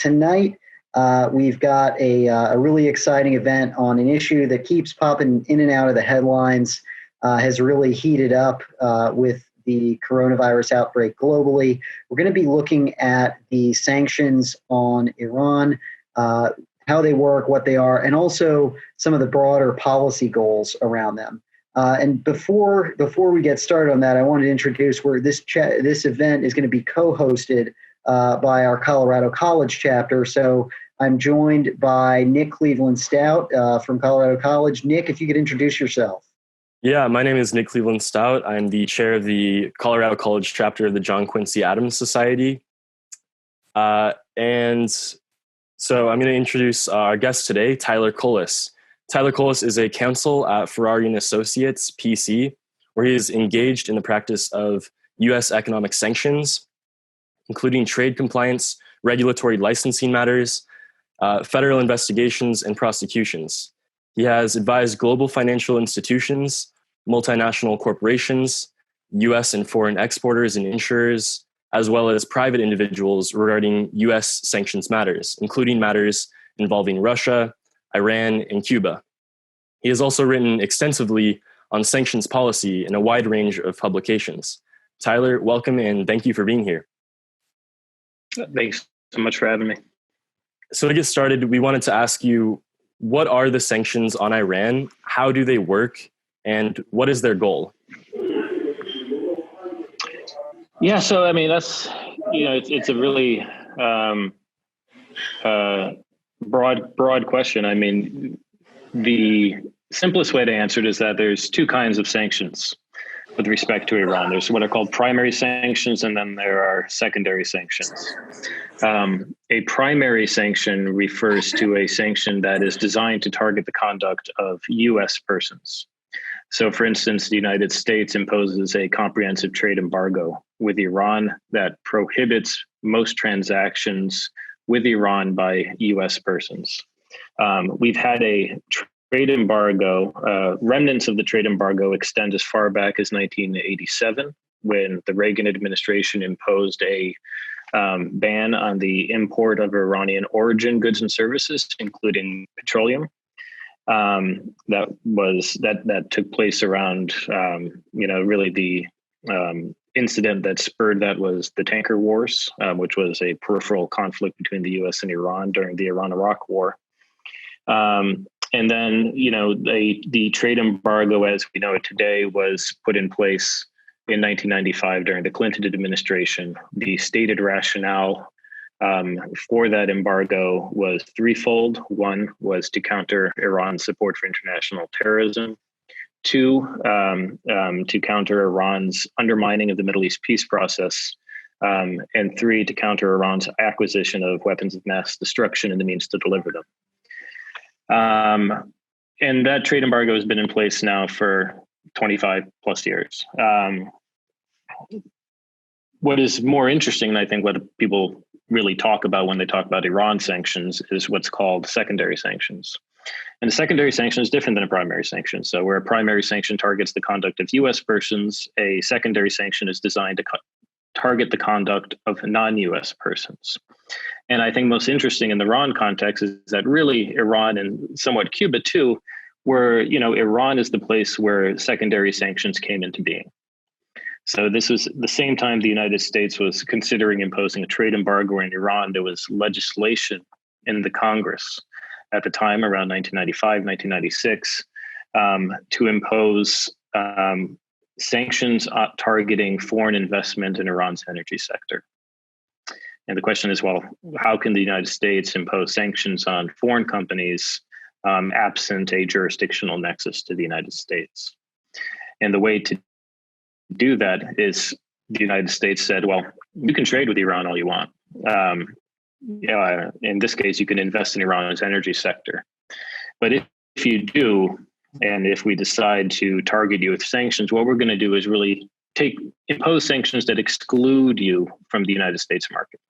tonight, we've got a really exciting event on an issue that keeps popping in and out of the headlines, has really heated up with the coronavirus outbreak globally. We're going to be looking at the sanctions on Iran, how they work, what they are, and also some of the broader policy goals around them. And before we get started on that, I wanted to introduce where this event is going to be co-hosted by our Colorado College chapter. So I'm joined by Nick Cleveland-Stout from Colorado College. Nick, if you could introduce yourself. Yeah, my name is Nick Cleveland-Stout. I'm the chair of the Colorado College chapter of the John Quincy Adams Society. And so I'm going to introduce our guest today, Tyler Cullis. Tyler Cullis is a counsel at Ferrari & Associates, PC, where he is engaged in the practice of U.S. economic sanctions, including trade compliance, regulatory licensing matters, federal investigations, and prosecutions. He has advised global financial institutions, multinational corporations, U.S. and foreign exporters and insurers, as well as private individuals regarding U.S. sanctions matters, including matters involving Russia, Iran, and Cuba. He has also written extensively on sanctions policy in a wide range of publications. Tyler, welcome and thank you for being here. Thanks so much for having me. So to get started, we wanted to ask you, what are the sanctions on Iran? How do they work? And what is their goal? Yeah, so I mean, that's, it's a really broad question. I mean, the simplest way to answer it is that there's two kinds of sanctions with respect to Iran. There's what are called primary sanctions, and then there are secondary sanctions. A primary sanction refers to a sanction that is designed to target the conduct of U.S. persons. So, for instance, the United States imposes a comprehensive trade embargo with Iran that prohibits most transactions with Iran by U.S. persons. We've had a trade embargo, remnants of the trade embargo extend as far back as 1987, when the Reagan administration imposed a ban on the import of Iranian origin goods and services, including petroleum. That took place around, really the incident that spurred that was the tanker wars, which was a peripheral conflict between the U.S. and Iran during the Iran-Iraq War. And then, the trade embargo as we know it today was put in place in 1995 during the Clinton administration. The stated rationale for that embargo was threefold. One was to counter Iran's support for international terrorism. Two, to counter Iran's undermining of the Middle East peace process. And three, to counter Iran's acquisition of weapons of mass destruction and the means to deliver them. And that trade embargo has been in place now for 25 plus years. What is more interesting, and I think what people really talk about when they talk about Iran sanctions, is what's called secondary sanctions. And a secondary sanction is different than a primary sanction. So where a primary sanction targets the conduct of U.S. persons, a secondary sanction is designed to target the conduct of non-U.S. persons. And I think most interesting in the Iran context is that really Iran and somewhat Cuba too, where, Iran is the place where secondary sanctions came into being. So this was the same time the United States was considering imposing a trade embargo in Iran. There was legislation in the Congress at the time, around 1995, 1996, to impose sanctions targeting foreign investment in Iran's energy sector. And the question is, well, how can the United States impose sanctions on foreign companies absent a jurisdictional nexus to the United States? And the way to do that is the United States said, well, you can trade with Iran all you want. In this case, you can invest in Iran's energy sector. But if you do, and if we decide to target you with sanctions, what we're going to do is really impose sanctions that exclude you from the United States market.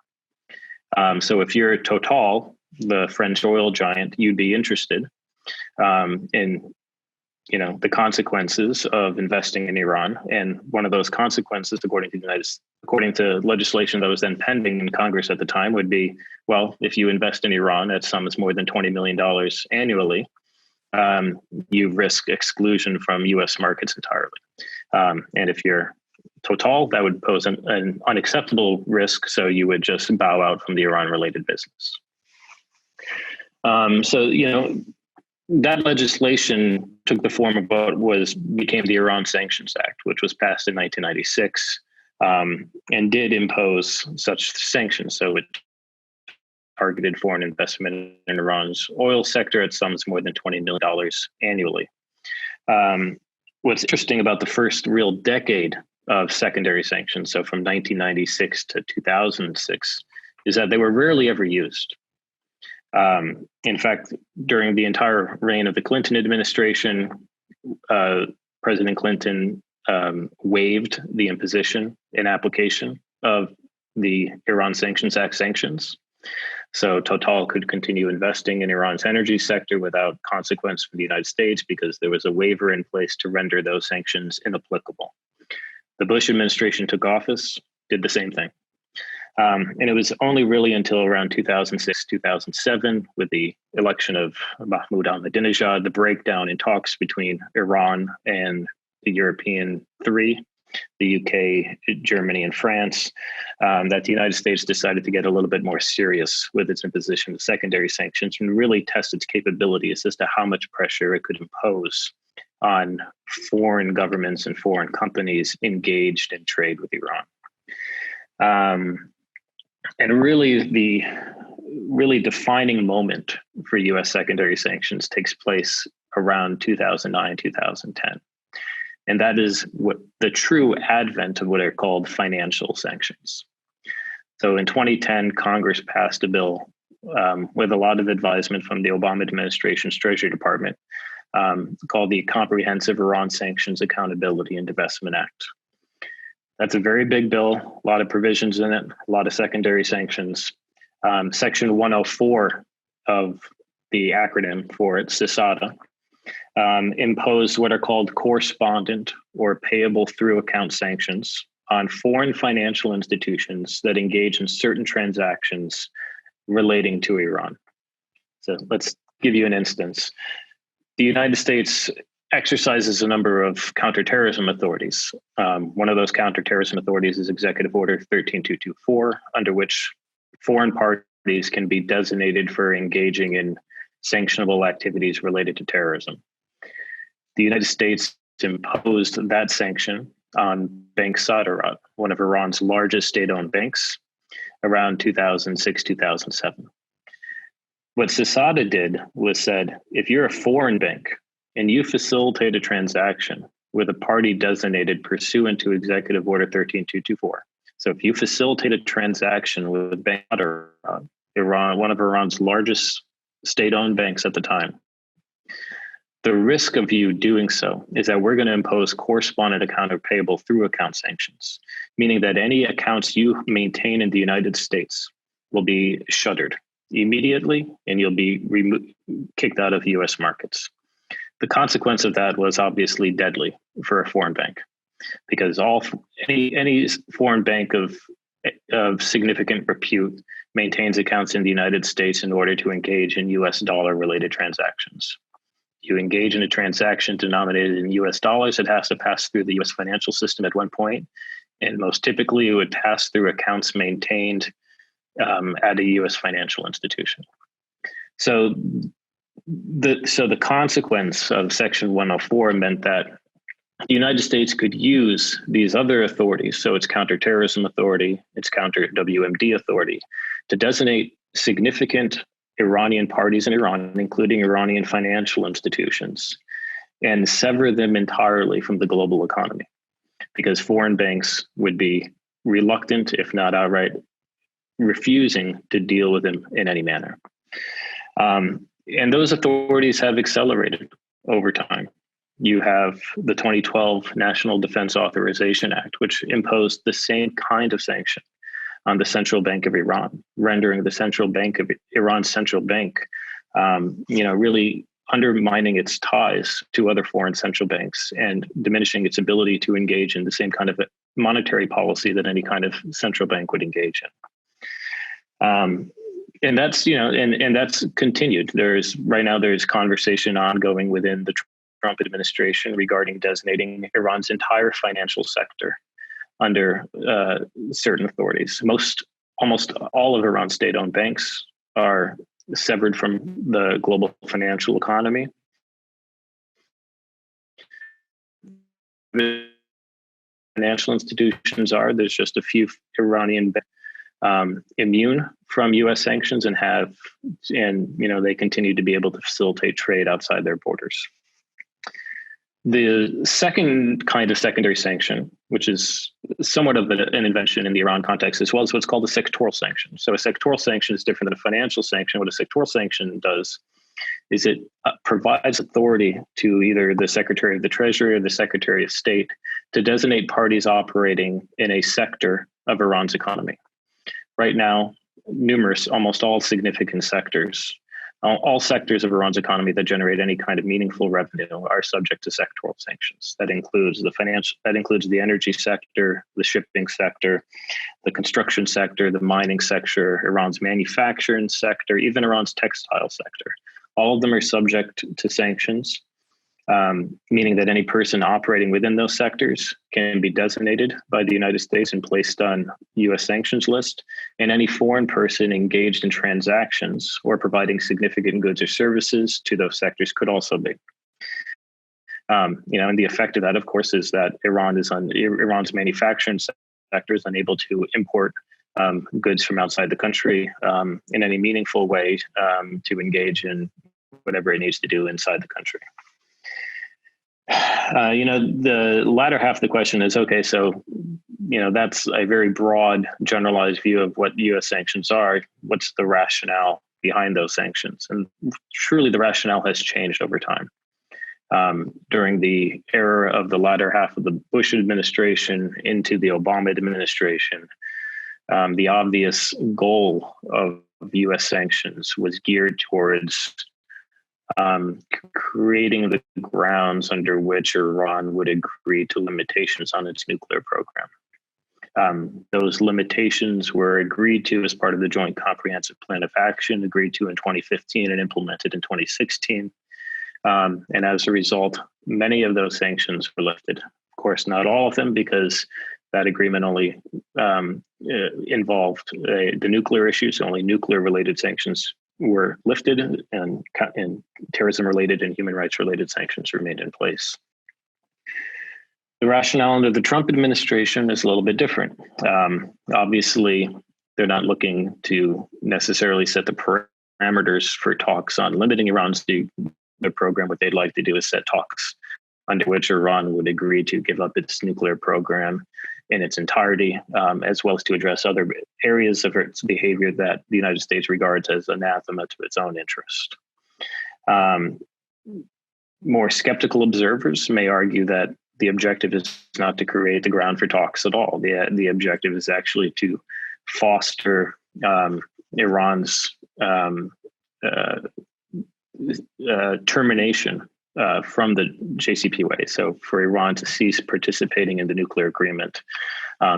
So if you're Total, the French oil giant, you'd be interested in the consequences of investing in Iran. And one of those consequences, according to legislation that was then pending in Congress at the time, would be, well, if you invest in Iran at sums more than $20 million annually, you risk exclusion from U.S. markets entirely. And if you're Total, that would pose an unacceptable risk, so you would just bow out from the Iran-related business. That legislation took the form of what became the Iran Sanctions Act, which was passed in 1996, and did impose such sanctions. So it targeted foreign investment in Iran's oil sector at sums more than $20 million annually. What's interesting about the first real decade of secondary sanctions, so from 1996 to 2006, is that they were rarely ever used. In fact, during the entire reign of the Clinton administration, President Clinton waived the imposition and application of the Iran Sanctions Act sanctions. So Total could continue investing in Iran's energy sector without consequence from the United States because there was a waiver in place to render those sanctions inapplicable. The Bush administration took office, did the same thing. And it was only really until around 2006, 2007, with the election of Mahmoud Ahmadinejad, the breakdown in talks between Iran and the European three, the UK, Germany, and France, that the United States decided to get a little bit more serious with its imposition of secondary sanctions and really test its capabilities as to how much pressure it could impose on foreign governments and foreign companies engaged in trade with Iran. And really, the really defining moment for U.S. secondary sanctions takes place around 2009, 2010. And that is what the true advent of what are called financial sanctions. So in 2010, Congress passed a bill with a lot of advisement from the Obama administration's Treasury Department called the Comprehensive Iran Sanctions Accountability and Divestment Act. That's a very big bill, a lot of provisions in it, a lot of secondary sanctions. Section 104 of the acronym for it, CISADA, imposed what are called correspondent or payable through account sanctions on foreign financial institutions that engage in certain transactions relating to Iran. So let's give you an instance. The United States exercises a number of counterterrorism authorities. One of those counterterrorism authorities is Executive Order 13224, under which foreign parties can be designated for engaging in sanctionable activities related to terrorism. The United States imposed that sanction on Bank Sadarat, one of Iran's largest state-owned banks, around 2006, 2007. What CISADA did was said, if you're a foreign bank and you facilitate a transaction with a party designated pursuant to Executive Order 13224, so if you facilitate a transaction with Bank Iran, one of Iran's largest state-owned banks at the time, the risk of you doing so is that we're going to impose correspondent account or payable through account sanctions, meaning that any accounts you maintain in the United States will be shuttered immediately and you'll be kicked out of US markets. The consequence of that was obviously deadly for a foreign bank, because any foreign bank of significant repute maintains accounts in the United States in order to engage in US dollar related transactions. You engage in a transaction denominated in US dollars, it has to pass through the US financial system at one point. And most typically it would pass through accounts maintained at a US financial institution. So the consequence of Section 104 meant that the United States could use these other authorities, so its counterterrorism authority, its counter WMD authority, to designate significant Iranian parties in Iran, including Iranian financial institutions, and sever them entirely from the global economy, because foreign banks would be reluctant, if not outright refusing to deal with them in any manner. And those authorities have accelerated over time. You have the 2012 National Defense Authorization Act, which imposed the same kind of sanction on the Central Bank of Iran, rendering the Central Bank of Iran's central bank, really undermining its ties to other foreign central banks and diminishing its ability to engage in the same kind of monetary policy that any kind of central bank would engage in. And that's, and that's continued. There's conversation ongoing within the Trump administration regarding designating Iran's entire financial sector under certain authorities. Almost all of Iran's state-owned banks are severed from the global financial economy. Financial institutions there's just a few Iranian banks immune from U.S. sanctions and they continue to be able to facilitate trade outside their borders. The second kind of secondary sanction, which is somewhat of an invention in the Iran context, as well as what's called a sectoral sanction. So a sectoral sanction is different than a financial sanction. What a sectoral sanction does is it provides authority to either the Secretary of the Treasury or the Secretary of State to designate parties operating in a sector of Iran's economy. Right now, almost all significant sectors, all sectors of Iran's economy that generate any kind of meaningful revenue are subject to sectoral sanctions. That includes the energy sector, the shipping sector, the construction sector, the mining sector, Iran's manufacturing sector, even Iran's textile sector. All of them are subject to sanctions, meaning that any person operating within those sectors can be designated by the United States and placed on U.S. sanctions list, and any foreign person engaged in transactions or providing significant goods or services to those sectors could also be. And the effect of that, of course, is that Iran's manufacturing sector is unable to import goods from outside the country in any meaningful way to engage in whatever it needs to do inside the country. The latter half of the question is, okay, so, that's a very broad, generalized view of what U.S. sanctions are. What's the rationale behind those sanctions? And truly, the rationale has changed over time. During the era of the latter half of the Bush administration into the Obama administration, the obvious goal of U.S. sanctions was geared towards creating the grounds under which Iran would agree to limitations on its nuclear program. Those limitations were agreed to as part of the Joint Comprehensive Plan of Action, agreed to in 2015 and implemented in 2016. And as a result, many of those sanctions were lifted. Of course, not all of them, because that agreement only involved the nuclear issues. Only nuclear-related sanctions were lifted, and terrorism-related and human rights-related sanctions remained in place. The rationale under the Trump administration is a little bit different. Obviously, they're not looking to necessarily set the parameters for talks on limiting Iran's nuclear program. What they'd like to do is set talks under which Iran would agree to give up its nuclear program in its entirety, as well as to address other areas of its behavior that the United States regards as anathema to its own interest. More skeptical observers may argue that the objective is not to create the ground for talks at all. The objective is actually to foster Iran's termination from the JCPOA. So for Iran to cease participating in the nuclear agreement,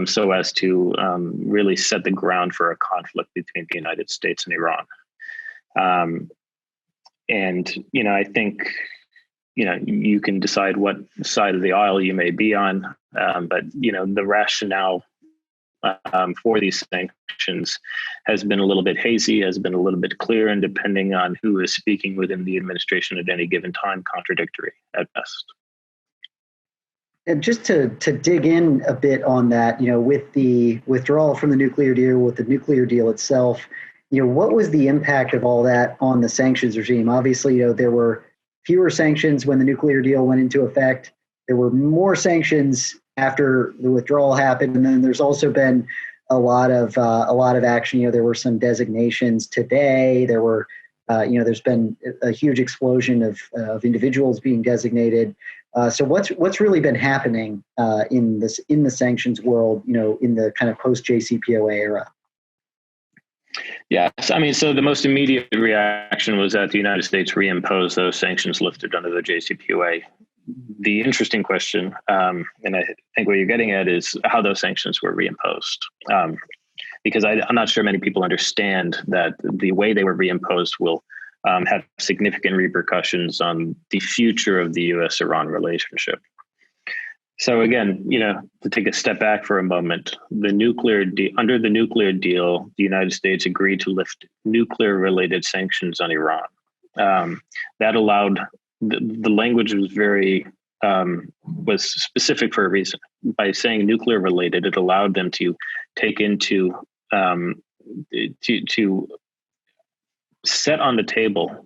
so as to really set the ground for a conflict between the United States and Iran. I think, you can decide what side of the aisle you may be on, but, the rationale for these sanctions has been a little bit hazy, has been a little bit clear, and depending on who is speaking within the administration at any given time, contradictory at best. And just to dig in a bit on that, with the withdrawal from the nuclear deal, with the nuclear deal itself, what was the impact of all that on the sanctions regime? Obviously, there were fewer sanctions when the nuclear deal went into effect. There were more sanctions after the withdrawal happened, and then there's also been a lot of action. There were some designations today. There were, there's been a huge explosion of individuals being designated. So what's really been happening in the sanctions world, in the kind of post JCPOA era? Yes. I mean, so the most immediate reaction was that the United States reimposed those sanctions lifted under the JCPOA. The interesting question, and I think what you're getting at, is how those sanctions were reimposed. Because I'm not sure many people understand that the way they were reimposed will have significant repercussions on the future of the U.S.-Iran relationship. So again, to take a step back for a moment, under the nuclear deal, the United States agreed to lift nuclear-related sanctions on Iran. That allowed the language was specific for a reason. By saying nuclear-related, it allowed them to take into to set on the table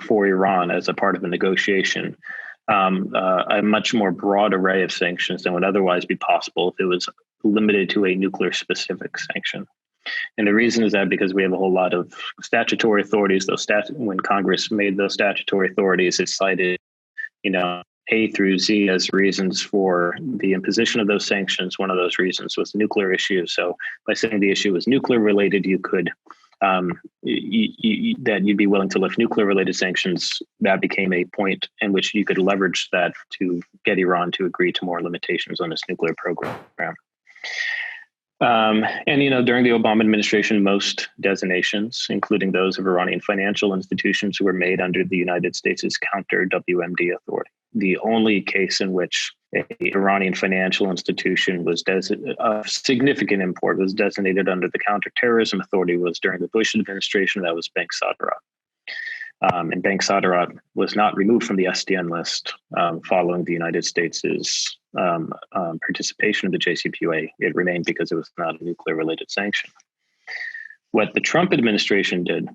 for Iran as a part of the negotiation a much more broad array of sanctions than would otherwise be possible if it was limited to a nuclear specific sanction. And the reason is that because we have a whole lot of statutory authorities, when Congress made those statutory authorities, it cited, A through Z as reasons for the imposition of those sanctions. One of those reasons was the nuclear issue. So by saying the issue was nuclear related, you could that you'd be willing to lift nuclear-related sanctions. That became a point in which you could leverage that to get Iran to agree to more limitations on its nuclear program. During the Obama administration, most designations, including those of Iranian financial institutions, were made under the United States' counter WMD authority. The only case in which an Iranian financial institution was of significant import was designated under the counterterrorism authority was during the Bush administration. That was Bank Saderat. And Bank Saderat was not removed from the SDN list following the United States' participation in the JCPOA. It remained because it was not a nuclear-related sanction. What the Trump administration did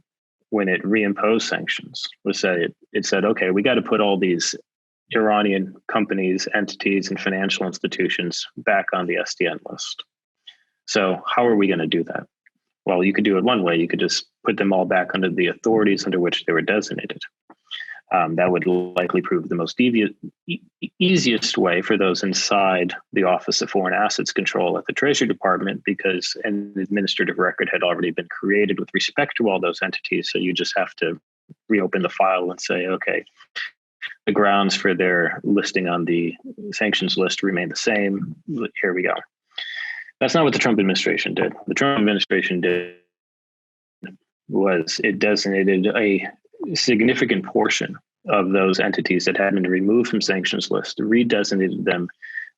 when it reimposed sanctions was that it said, okay, we got to put all these Iranian companies, entities, and financial institutions back on the SDN list. So how are we going to do that? Well, you could do it one way. You could just put them all back under the authorities under which they were designated. That would likely prove the most easiest way for those inside the Office of Foreign Assets Control at the Treasury Department, because an administrative record had already been created with respect to all those entities. So you just have to reopen the file and say, okay, the grounds for their listing on the sanctions list remain the same. Here we go. That's not what the Trump administration did. The Trump administration did was it designated a significant portion of those entities that had been removed from sanctions list, redesignated them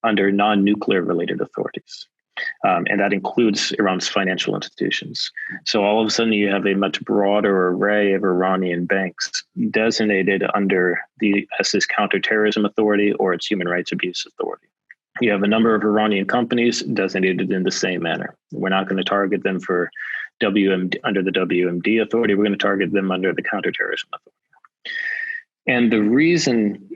under non-nuclear related authorities. And that includes Iran's financial institutions. So all of a sudden you have a much broader array of Iranian banks designated under the US's counterterrorism authority or its human rights abuse authority. You have a number of Iranian companies designated in the same manner. We're not going to target them for under the WMD authority. We're going to target them under the counterterrorism authority. And the reason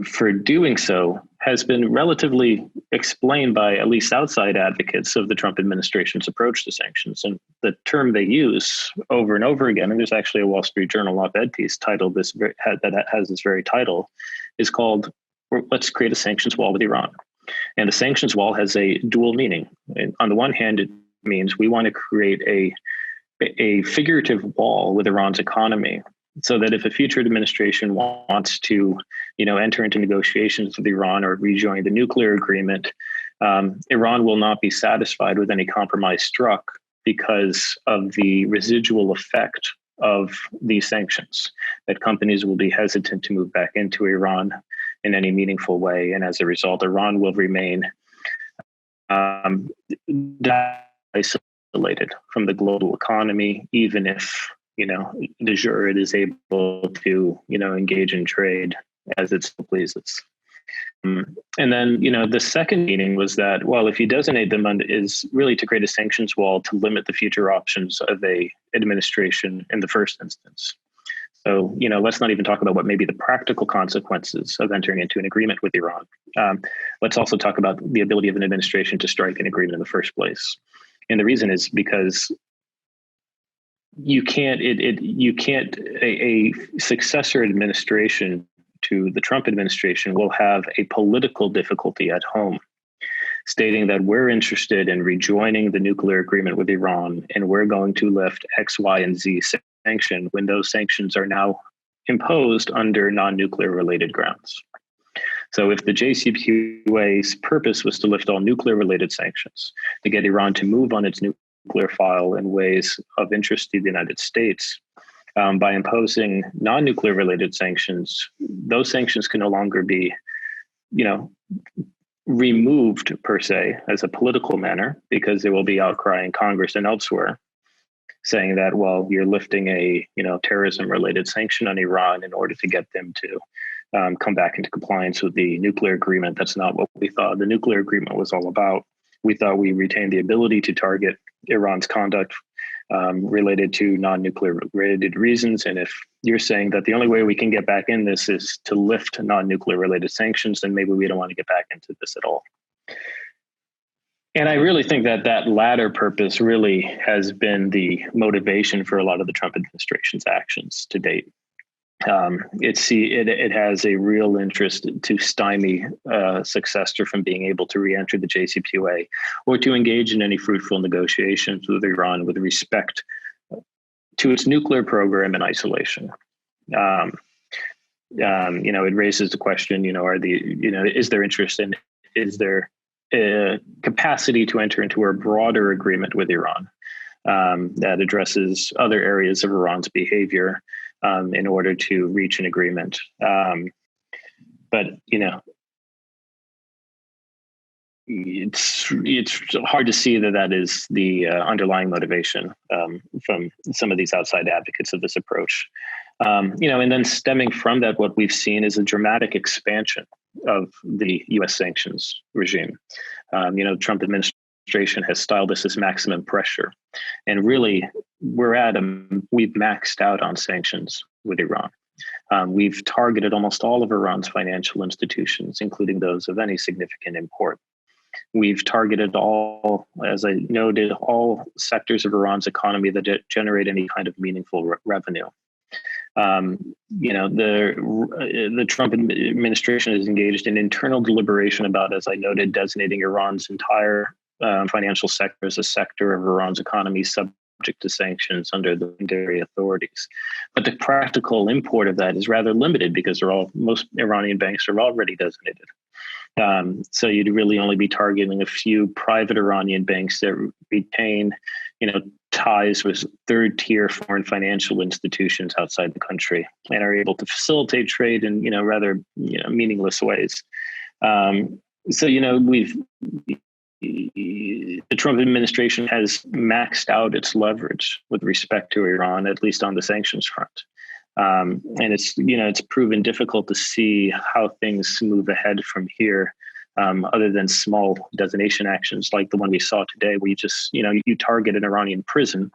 for doing so has been relatively explained by at least outside advocates of the Trump administration's approach to sanctions. And the term they use over and over again, and there's actually a Wall Street Journal op-ed piece titled that has this very title, is called, let's create a sanctions wall with Iran. And the sanctions wall has a dual meaning. And on the one hand, it means we want to create a figurative wall with Iran's economy, so that if a future administration wants to, enter into negotiations with Iran or rejoin the nuclear agreement, Iran will not be satisfied with any compromise struck because of the residual effect of these sanctions, that companies will be hesitant to move back into Iran in any meaningful way. And as a result, Iran will remain isolated from the global economy, even if, de jure it is able to, engage in trade as it so pleases. And then, the second meaning was that, well, if you designate them is really to create a sanctions wall to limit the future options of a administration in the first instance. So, let's not even talk about what may be the practical consequences of entering into an agreement with Iran. Let's also talk about the ability of an administration to strike an agreement in the first place. And the reason is because a successor administration to the Trump administration will have a political difficulty at home stating that we're interested in rejoining the nuclear agreement with Iran, and we're going to lift X, Y, and Z sanction when those sanctions are now imposed under non-nuclear related grounds. So if the JCPOA's purpose was to lift all nuclear related sanctions, to get Iran to move on its nuclear file in ways of interest to the United States, by imposing non-nuclear related sanctions, those sanctions can no longer be, removed per se as a political manner, because there will be outcry in Congress and elsewhere saying that, well, you're lifting a terrorism related sanction on Iran in order to get them to come back into compliance with the nuclear agreement. That's not what we thought the nuclear agreement was all about. We thought we retained the ability to target Iran's conduct related to non-nuclear related reasons. And if you're saying that the only way we can get back in this is to lift non-nuclear related sanctions, then maybe we don't want to get back into this at all. And I really think that that latter purpose really has been the motivation for a lot of the Trump administration's actions to date. It has a real interest to stymie a successor from being able to re-enter the JCPOA or to engage in any fruitful negotiations with Iran with respect to its nuclear program in isolation. It raises the question, is there interest in, is there a capacity to enter into a broader agreement with Iran that addresses other areas of Iran's behavior in order to reach an agreement. But it's hard to see that is the underlying motivation from some of these outside advocates of this approach. And then stemming from that, what we've seen is a dramatic expansion of the U.S. sanctions regime. Trump administration has styled this as maximum pressure. And really, we've maxed out on sanctions with Iran. We've targeted almost all of Iran's financial institutions, including those of any significant import. We've targeted all, as I noted, all sectors of Iran's economy that generate any kind of meaningful revenue. The Trump administration is engaged in internal deliberation about, as I noted, designating Iran's entire financial sector as a sector of Iran's economy subject to sanctions under the secondary authorities. But the practical import of that is rather limited because most Iranian banks are already designated. So you'd really only be targeting a few private Iranian banks that retain, ties with third-tier foreign financial institutions outside the country and are able to facilitate trade in, rather, meaningless ways. The Trump administration has maxed out its leverage with respect to Iran, at least on the sanctions front. And it's proven difficult to see how things move ahead from here, other than small designation actions like the one we saw today, where you target an Iranian prison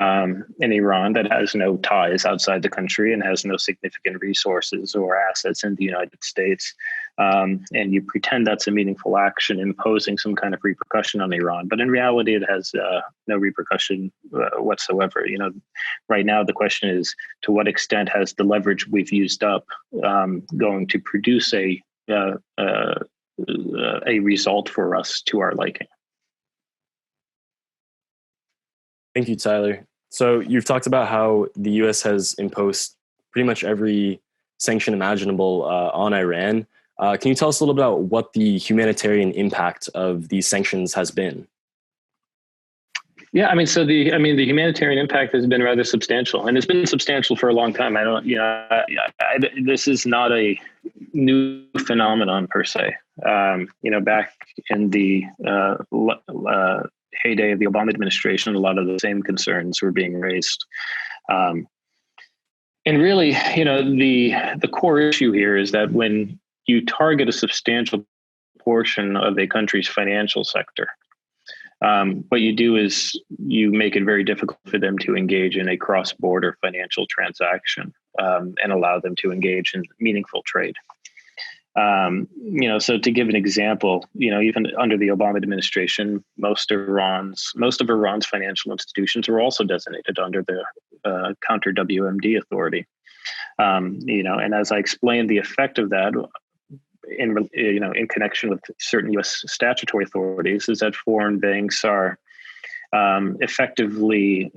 in Iran that has no ties outside the country and has no significant resources or assets in the United States. And you pretend that's a meaningful action imposing some kind of repercussion on Iran. But in reality, it has no repercussion whatsoever. Right now, the question is, to what extent has the leverage we've used up going to produce a result for us to our liking? Thank you, Tyler. So you've talked about how the U.S. has imposed pretty much every sanction imaginable on Iran. Can you tell us a little about what the humanitarian impact of these sanctions has been? Yeah, the humanitarian impact has been rather substantial, and it's been substantial for a long time. This is not a new phenomenon per se. Back in the heyday of the Obama administration, a lot of the same concerns were being raised. And really, the core issue here is that when you target a substantial portion of a country's financial sector, what you do is you make it very difficult for them to engage in a cross-border financial transaction and allow them to engage in meaningful trade. So to give an example, even under the Obama administration, most of Iran's financial institutions were also designated under the counter WMD authority. And as I explained, the effect of that in connection with certain U.S. statutory authorities, is that foreign banks are effectively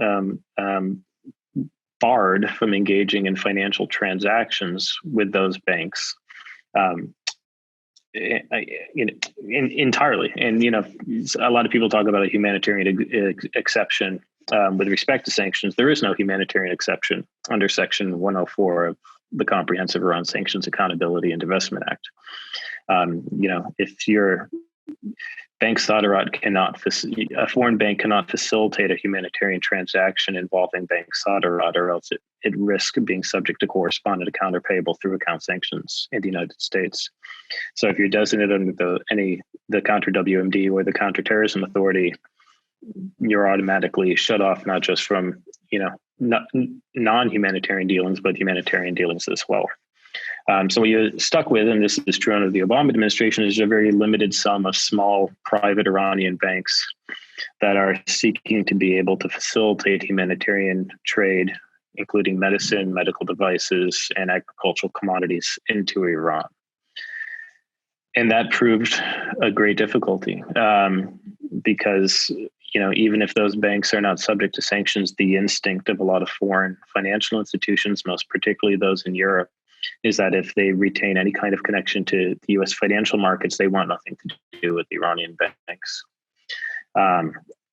barred from engaging in financial transactions with those banks entirely. And a lot of people talk about a humanitarian exception with respect to sanctions. There is no humanitarian exception under Section 104 of the Comprehensive Iran Sanctions Accountability and Divestment Act. If your bank Sadarat a foreign bank cannot facilitate a humanitarian transaction involving bank Sadarat, or else it risks being subject to correspondent account or payable through account sanctions in the United States. So if you're designated under the Counter WMD or the Counterterrorism Authority, you're automatically shut off, not just from non-humanitarian dealings, but humanitarian dealings as well. So what you're stuck with, and this is true under the Obama administration, is a very limited sum of small private Iranian banks that are seeking to be able to facilitate humanitarian trade, including medicine, medical devices, and agricultural commodities into Iran. And that proved a great difficulty because even if those banks are not subject to sanctions, the instinct of a lot of foreign financial institutions, most particularly those in Europe, is that if they retain any kind of connection to the U.S. financial markets, they want nothing to do with the Iranian banks.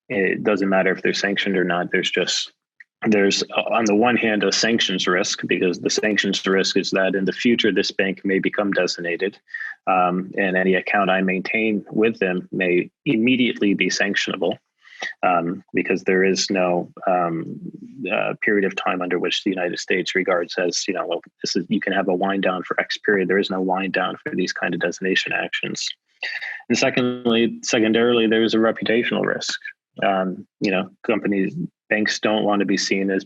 It doesn't matter if they're sanctioned or not. There's on the one hand a sanctions risk, because the sanctions risk is that in the future this bank may become designated, and any account I maintain with them may immediately be sanctionable. Because there is no period of time under which the United States regards as, you can have a wind down for X period. There is no wind down for these kind of designation actions. And secondarily, there is a reputational risk. Banks don't want to be seen as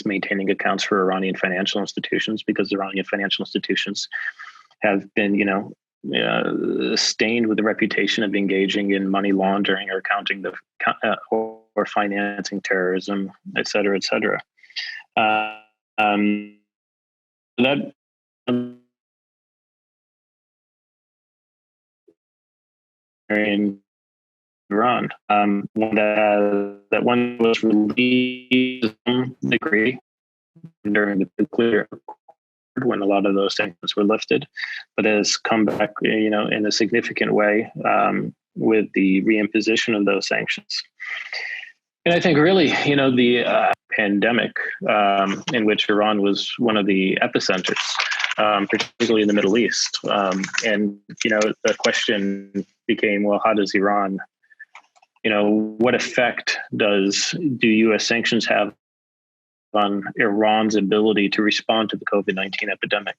maintaining accounts for Iranian financial institutions, because Iranian financial institutions have been, stained with the reputation of engaging in money laundering or or financing terrorism, et cetera, et cetera. That in Iran, that one was released to some degree during the nuclear when a lot of those sanctions were lifted, but has come back, in a significant way with the reimposition of those sanctions. And I think really, the pandemic in which Iran was one of the epicenters, particularly in the Middle East. And the question became, well, how does Iran, what effect do U.S. sanctions have on Iran's ability to respond to the COVID-19 epidemic?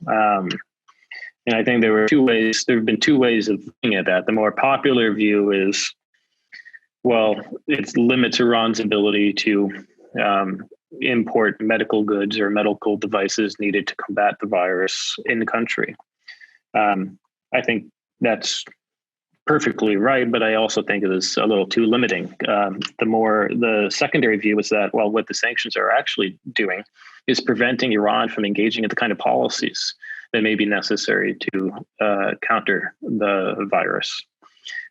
And I think there have been two ways of looking at that. The more popular view is, well, it limits Iran's ability to import medical goods or medical devices needed to combat the virus in the country. I think that's perfectly right, but I also think it is a little too limiting. The secondary view is that, well, what the sanctions are actually doing is preventing Iran from engaging in the kind of policies that may be necessary to counter the virus.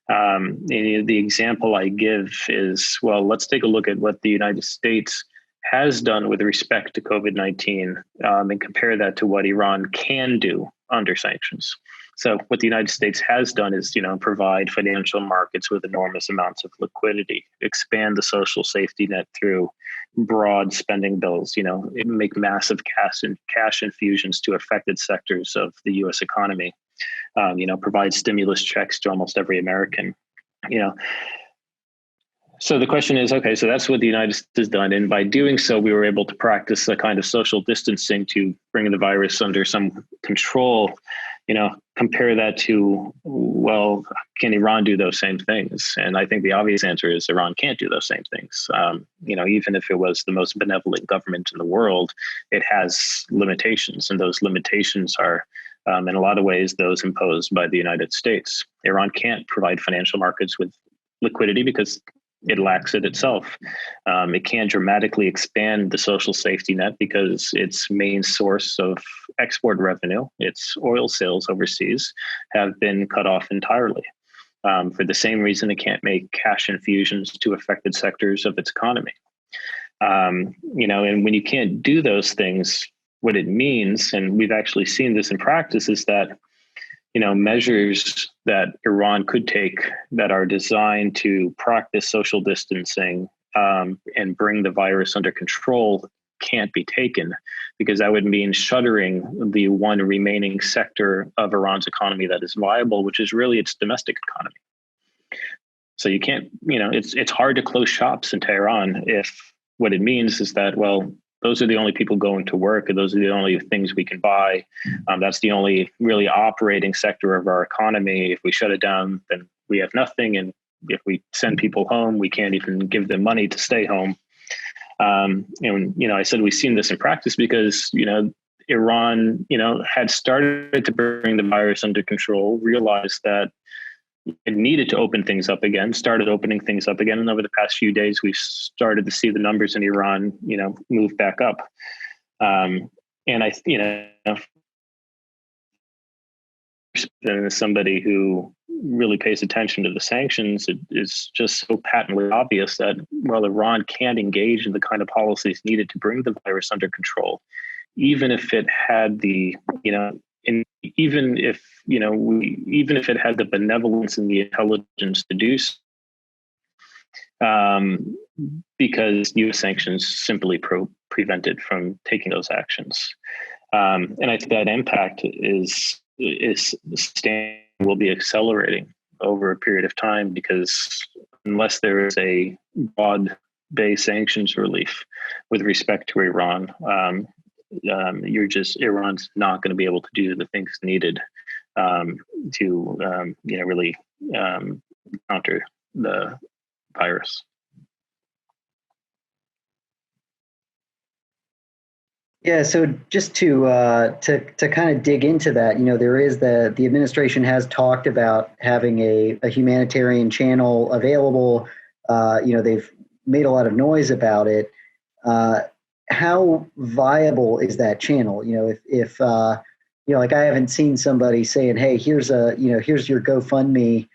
The example I give is, well, let's take a look at what the United States has done with respect to COVID-19 and compare that to what Iran can do under sanctions. So what the United States has done is, provide financial markets with enormous amounts of liquidity, expand the social safety net through broad spending bills, make massive cash infusions to affected sectors of the U.S. economy, provide stimulus checks to almost every American, So the question is, okay, so that's what the United States has done. And by doing so, we were able to practice a kind of social distancing to bring the virus under some control. Compare that to, well, can Iran do those same things? And I think the obvious answer is Iran can't do those same things. Even if it was the most benevolent government in the world, it has limitations. And those limitations are, in a lot of ways, those imposed by the United States. Iran can't provide financial markets with liquidity because it lacks it itself. It can dramatically expand the social safety net because its main source of export revenue, its oil sales overseas, have been cut off entirely. For the same reason it can't make cash infusions to affected sectors of its economy. And when you can't do those things, what it means, and we've actually seen this in practice, is that measures that Iran could take that are designed to practice social distancing and bring the virus under control can't be taken, because that would mean shuttering the one remaining sector of Iran's economy that is viable, which is really its domestic economy. So you can't, it's hard to close shops in Tehran if what it means is that, well, those are the only people going to work, and those are the only things we can buy. That's the only really operating sector of our economy. If we shut it down, then we have nothing. And if we send people home, we can't even give them money to stay home. I said we've seen this in practice because, Iran, had started to bring the virus under control, realized that it needed to open things up again, started opening things up again. And over the past few days, we've started to see the numbers in Iran, move back up. And as somebody who really pays attention to the sanctions, it is just so patently obvious that, well, Iran can't engage in the kind of policies needed to bring the virus under control, even if it had the, even if it had the benevolence and the intelligence to do so, because U.S. sanctions simply prevent it from taking those actions. And I think that impact will be accelerating over a period of time, because unless there is a broad-based sanctions relief with respect to Iran, Iran's not going to be able to do the things needed to really counter the virus. Yeah, so just to kind of dig into that, there is the administration has talked about having a humanitarian channel available. They've made a lot of noise about it. How viable is that channel? If like I haven't seen somebody saying, "Hey, here's your GoFundMe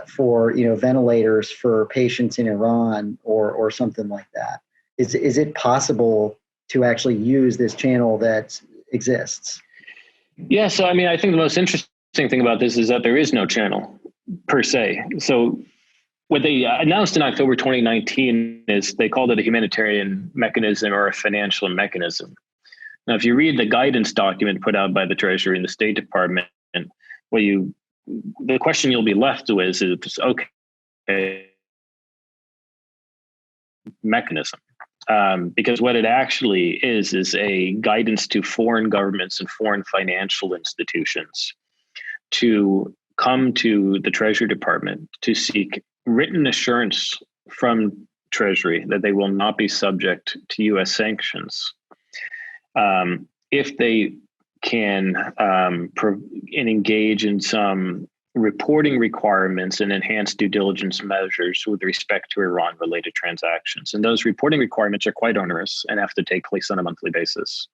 for ventilators for patients in Iran," or something like that. Is it possible to actually use this channel that exists? Yeah, so I think the most interesting thing about this is that there is no channel per se. So what they announced in October 2019 is they called it a humanitarian mechanism or a financial mechanism. Now, if you read the guidance document put out by the Treasury and the State Department, the question you'll be left with is, okay, mechanism. Because what it actually is a guidance to foreign governments and foreign financial institutions to come to the Treasury Department to seek written assurance from Treasury that they will not be subject to U.S. sanctions if they can engage in some reporting requirements and enhanced due diligence measures with respect to Iran-related transactions. And those reporting requirements are quite onerous and have to take place on a monthly basis.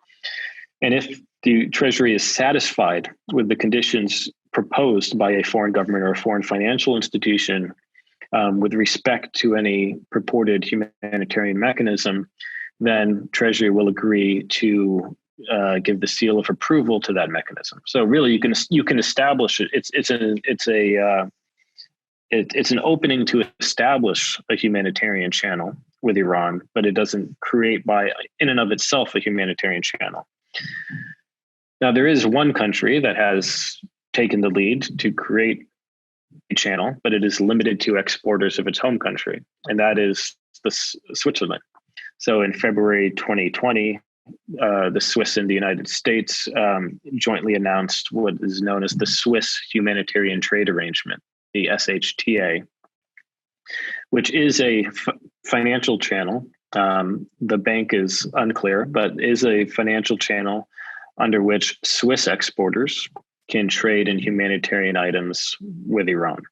And if the Treasury is satisfied with the conditions proposed by a foreign government or a foreign financial institution with respect to any purported humanitarian mechanism, then Treasury will agree to give the seal of approval to that mechanism. So really, you can establish it. It's an opening to establish a humanitarian channel with Iran, but it doesn't create in and of itself a humanitarian channel. Now, there is one country that has taken the lead to create a channel, but it is limited to exporters of its home country, and that is Switzerland. So in February 2020, the Swiss and the United States jointly announced what is known as the Swiss Humanitarian Trade Arrangement, the SHTA, which is a financial channel. The bank is unclear, but is a financial channel under which Swiss exporters can trade in humanitarian items with Iran.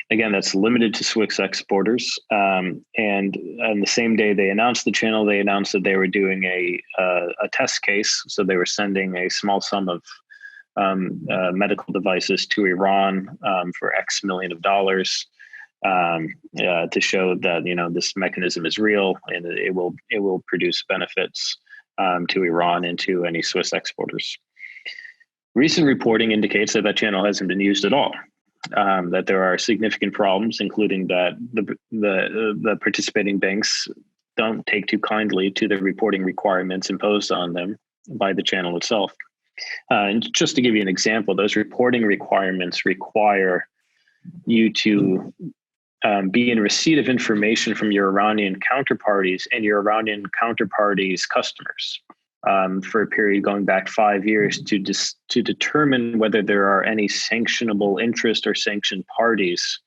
Again, that's limited to Swiss exporters. And on the same day they announced the channel, they announced that they were doing a test case. So they were sending a small sum of medical devices to Iran for X million of dollars to show that this mechanism is real and it will produce benefits to Iran and to any Swiss exporters. Recent reporting indicates that channel hasn't been used at all. That there are significant problems, including that the participating banks don't take too kindly to the reporting requirements imposed on them by the channel itself. And just to give you an example, those reporting requirements require you to be in receipt of information from your Iranian counterparties and your Iranian counterparties' customers for a period going back 5 years to determine whether there are any sanctionable interest or sanctioned parties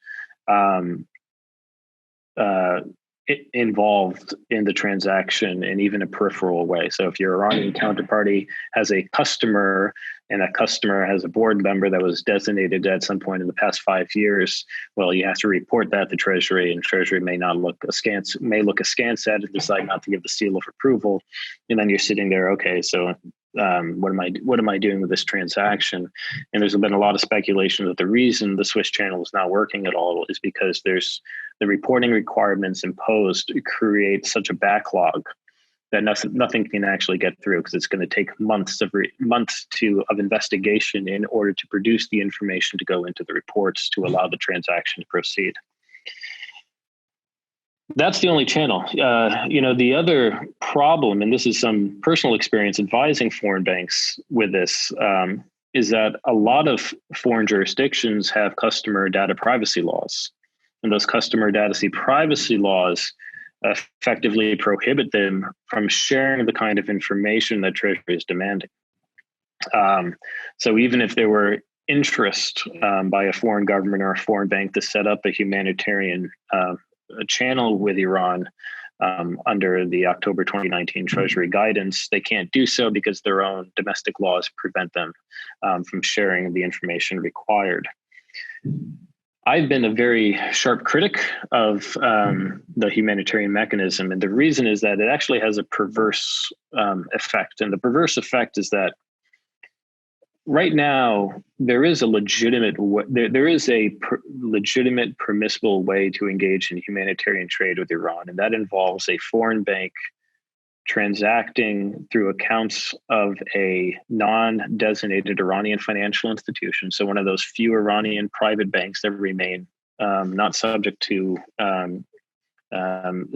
involved in the transaction in even a peripheral way. So if your Iranian counterparty has a customer and that customer has a board member that was designated at some point in the past 5 years, well, you have to report that to Treasury, and Treasury may look askance at it and decide not to give the seal of approval. And then you're sitting there, okay, so what am I doing with this transaction? And there's been a lot of speculation that the reason the Swiss channel is not working at all is because there's the reporting requirements imposed create such a backlog that nothing can actually get through, because it's going to take months of investigation in order to produce the information to go into the reports to allow the transaction to proceed. That's the only channel. The other problem, and this is some personal experience advising foreign banks with this, is that a lot of foreign jurisdictions have customer data privacy laws. And those customer data privacy laws effectively prohibit them from sharing the kind of information that Treasury is demanding. So even if there were interest by a foreign government or a foreign bank to set up a humanitarian channel with Iran under the October 2019 Treasury guidance, they can't do so because their own domestic laws prevent them from sharing the information required. I've been a very sharp critic of the humanitarian mechanism, and the reason is that it actually has a perverse effect. And the perverse effect is that right now there is a legitimate permissible way to engage in humanitarian trade with Iran, and that involves a foreign bank transacting through accounts of a non-designated Iranian financial institution. So one of those few Iranian private banks that remain not subject to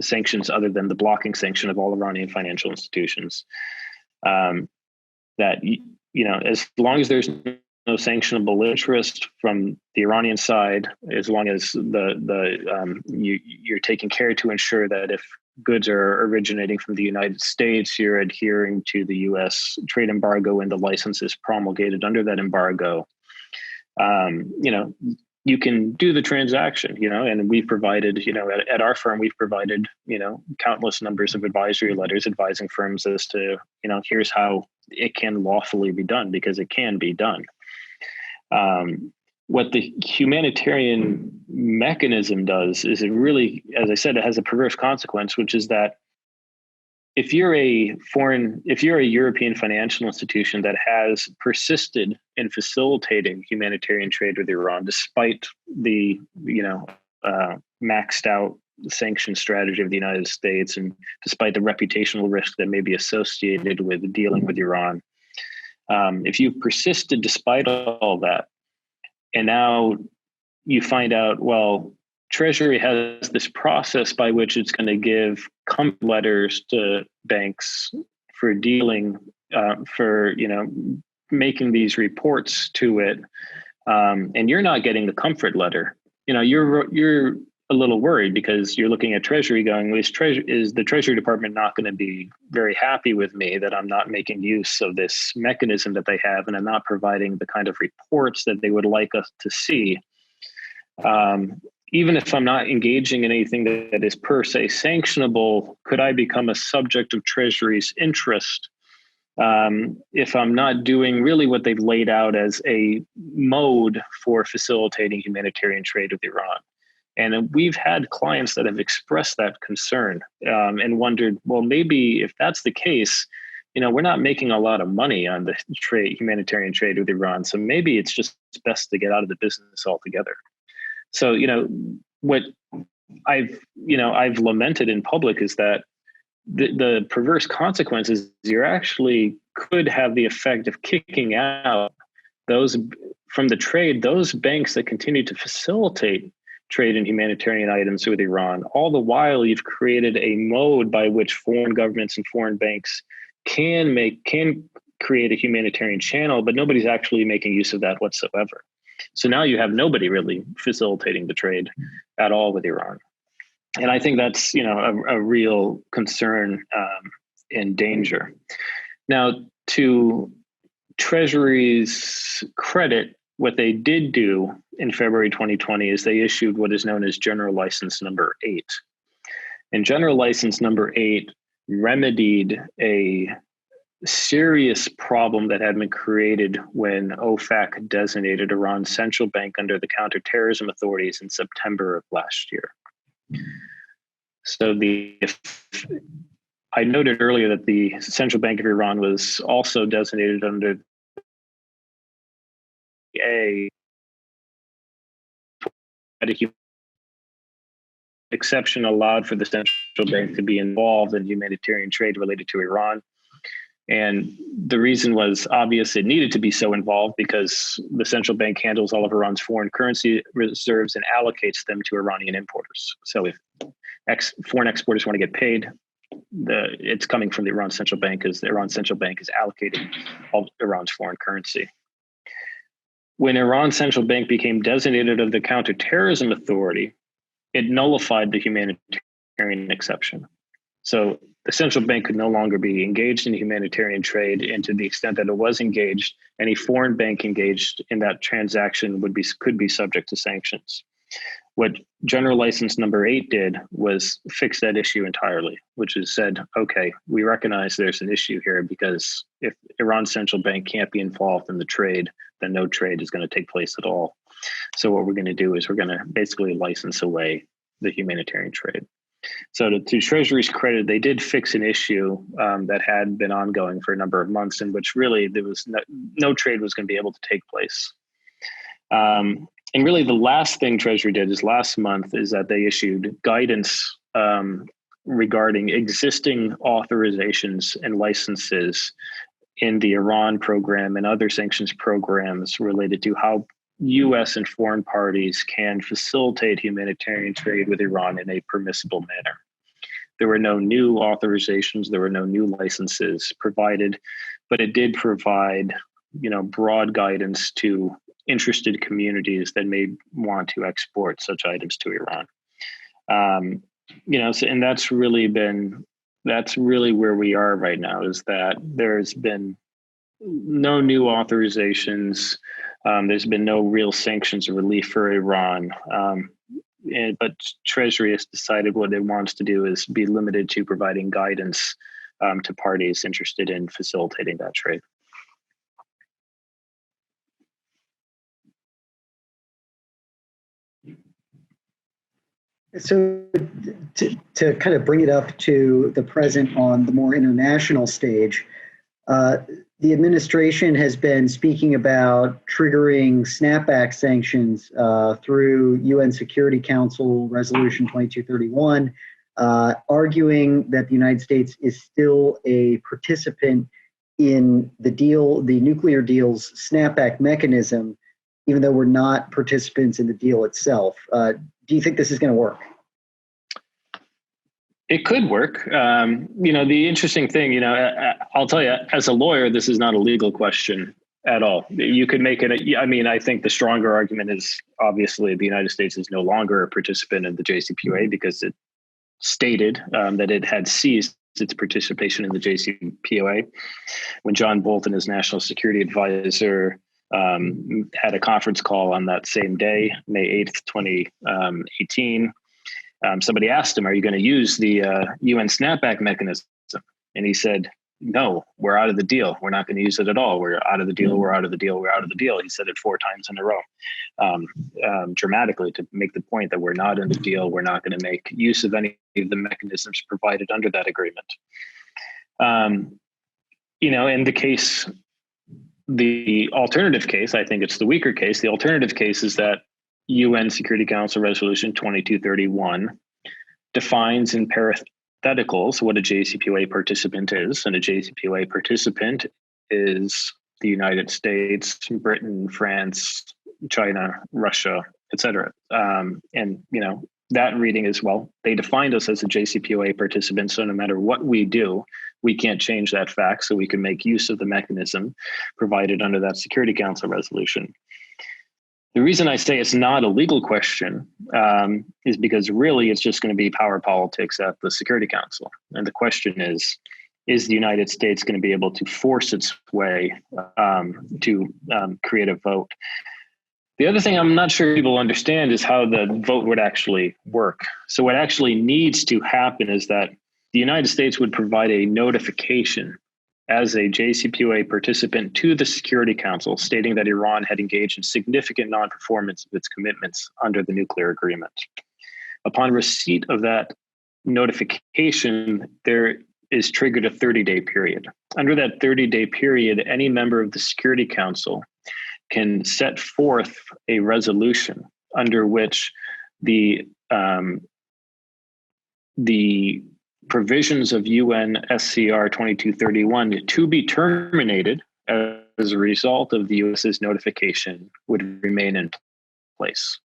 sanctions other than the blocking sanction of all Iranian financial institutions. That, as long as there's no sanctionable interest from the Iranian side, as long as you're taking care to ensure that if goods are originating from the United States, you're adhering to the U.S. trade embargo and the licenses promulgated under that embargo. You can do the transaction, and we've provided, at our firm, we've provided, countless numbers of advisory letters advising firms as to, here's how it can lawfully be done, because it can be done. What the humanitarian mechanism does is it really, as I said, it has a perverse consequence, which is that if you're a European financial institution that has persisted in facilitating humanitarian trade with Iran, despite the, maxed out sanction strategy of the United States, and despite the reputational risk that may be associated with dealing with Iran, if you've persisted despite all that, and now you find out, well, Treasury has this process by which it's going to give comfort letters to banks for dealing, making these reports to it, and you're not getting the comfort letter. You're a little worried because you're looking at Treasury going, is the Treasury Department not going to be very happy with me that I'm not making use of this mechanism that they have, and I'm not providing the kind of reports that they would like us to see. Even if I'm not engaging in anything that is per se sanctionable, could I become a subject of Treasury's interest if I'm not doing really what they've laid out as a mode for facilitating humanitarian trade with Iran? And we've had clients that have expressed that concern and wondered, well, maybe if that's the case, we're not making a lot of money on the humanitarian trade with Iran. So maybe it's just best to get out of the business altogether. So, what I've lamented in public is that the perverse consequences, you actually could have the effect of kicking out those from the trade, those banks that continue to facilitate trade in humanitarian items with Iran. All the while, you've created a mode by which foreign governments and foreign banks can create a humanitarian channel, but nobody's actually making use of that whatsoever. So now you have nobody really facilitating the trade at all with Iran. And I think that's, a real concern and danger. Now, to Treasury's credit, what they did do in February 2020 is they issued what is known as General License Number 8. And General License Number 8 remedied a serious problem that had been created when OFAC designated Iran's central bank under the counterterrorism authorities in September of last year. So I noted earlier that the Central Bank of Iran was also designated under a exception allowed for the central bank to be involved in humanitarian trade related to Iran. And the reason was obvious. It needed to be so involved because the central bank handles all of Iran's foreign currency reserves and allocates them to Iranian importers. So if foreign exporters want to get paid, it's coming from the Iran central bank, because the Iran central bank is allocating all Iran's foreign currency. When Iran central bank became designated of the counterterrorism authority, it nullified the humanitarian exception. So the central bank could no longer be engaged in humanitarian trade, and to the extent that it was engaged, any foreign bank engaged in that transaction could be subject to sanctions. What General License Number 8 did was fix that issue entirely, which is said, okay, we recognize there's an issue here, because if Iran's central bank can't be involved in the trade, then no trade is going to take place at all. So what we're going to do is we're going to basically license away the humanitarian trade. So to Treasury's credit, they did fix an issue that had been ongoing for a number of months, in which really there was no trade was going to be able to take place. And really the last thing Treasury did is last month is that they issued guidance regarding existing authorizations and licenses in the Iran program and other sanctions programs related to how U.S. and foreign parties can facilitate humanitarian trade with Iran in a permissible manner. There were no new authorizations, there were no new licenses provided, but it did provide, broad guidance to interested communities that may want to export such items to Iran. And that's really where we are right now, is that there's been no new authorizations. There's been no real sanctions or relief for Iran. But Treasury has decided what it wants to do is be limited to providing guidance to parties interested in facilitating that trade. So to kind of bring it up to the present on the more international stage, the administration has been speaking about triggering snapback sanctions through UN Security Council Resolution 2231, arguing that the United States is still a participant in the nuclear deal's snapback mechanism, even though we're not participants in the deal itself. Do you think this is going to work? It could work. The interesting thing, I'll tell you, as a lawyer, this is not a legal question at all. You could make it, I think the stronger argument is obviously the United States is no longer a participant in the JCPOA because it stated that it had ceased its participation in the JCPOA when John Bolton, his national security advisor, had a conference call on that same day, May 8th, 2018. Somebody asked him, are you going to use the UN snapback mechanism? And he said, no, we're out of the deal. We're not going to use it at all. We're out of the deal. We're out of the deal. We're out of the deal. He said it 4 times in a row, dramatically, to make the point that we're not in the deal. We're not going to make use of any of the mechanisms provided under that agreement. In the case, the alternative case, I think it's the weaker case. The alternative case is that UN Security Council Resolution 2231 defines in parentheticals what a JCPOA participant is. And a JCPOA participant is the United States, Britain, France, China, Russia, etc. That reading is, well, they defined us as a JCPOA participant, so no matter what we do, we can't change that fact, so we can make use of the mechanism provided under that Security Council resolution. The reason I say it's not a legal question is because really it's just going to be power politics at the Security Council. And the question is the United States going to be able to force its way to create a vote? The other thing I'm not sure people understand is how the vote would actually work. So what actually needs to happen is that the United States would provide a notification as a JCPOA participant to the Security Council stating that Iran had engaged in significant non-performance of its commitments under the nuclear agreement. Upon receipt of that notification, there is triggered a 30-day period. Under that 30-day period, any member of the Security Council can set forth a resolution under which the provisions of UN SCR 2231 to be terminated as a result of the US's notification would remain in place.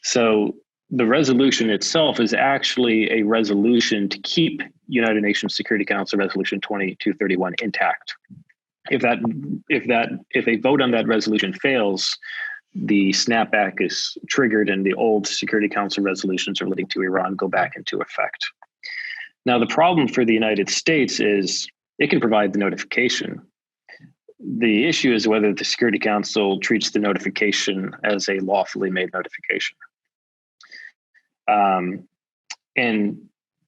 So the resolution itself is actually a resolution to keep United Nations Security Council Resolution 2231 intact. If a vote on that resolution fails, the snapback is triggered and the old Security Council resolutions relating to Iran go back into effect. Now, the problem for the United States is it can provide the notification. The issue is whether the Security Council treats the notification as a lawfully made notification. And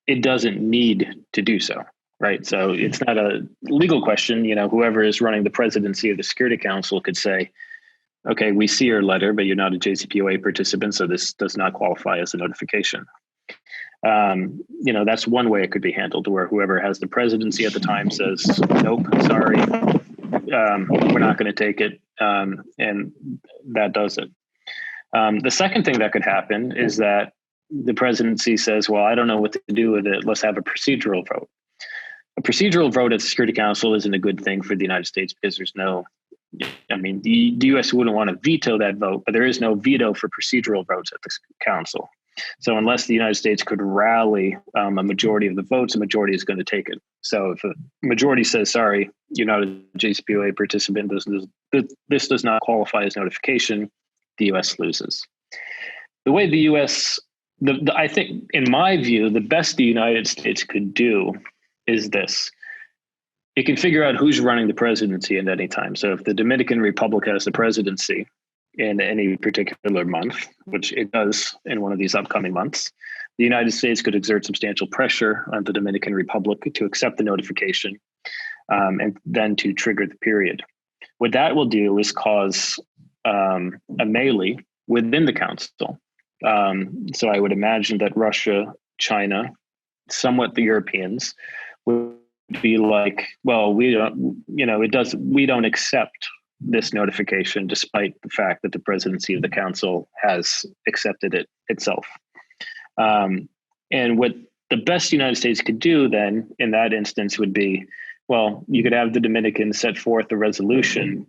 it doesn't need to do so. Right. So it's not a legal question. Whoever is running the presidency of the Security Council could say, okay, we see your letter, but you're not a JCPOA participant, so this does not qualify as a notification. That's one way it could be handled, where whoever has the presidency at the time says, nope, sorry, we're not going to take it. And that does it. The second thing that could happen is that the presidency says, well, I don't know what to do with it. Let's have a procedural vote. A procedural vote at the Security Council isn't a good thing for the United States because the U.S. wouldn't want to veto that vote, but there is no veto for procedural votes at the Council. So unless the United States could rally a majority of the votes, a majority is going to take it. So if a majority says, sorry, you're not a JCPOA participant, this does not qualify as notification, the U.S. loses. The way the U.S., I think, in my view, the best the United States could do is this. It can figure out who's running the presidency at any time. So if the Dominican Republic has the presidency in any particular month, which it does in one of these upcoming months, the United States could exert substantial pressure on the Dominican Republic to accept the notification and then to trigger the period. What that will do is cause a melee within the council. So I would imagine that Russia, China, somewhat the Europeans would be like, well, we don't accept this notification, despite the fact that the presidency of the council has accepted it itself. And what the best United States could do then in that instance would be, well, you could have the Dominicans set forth a resolution,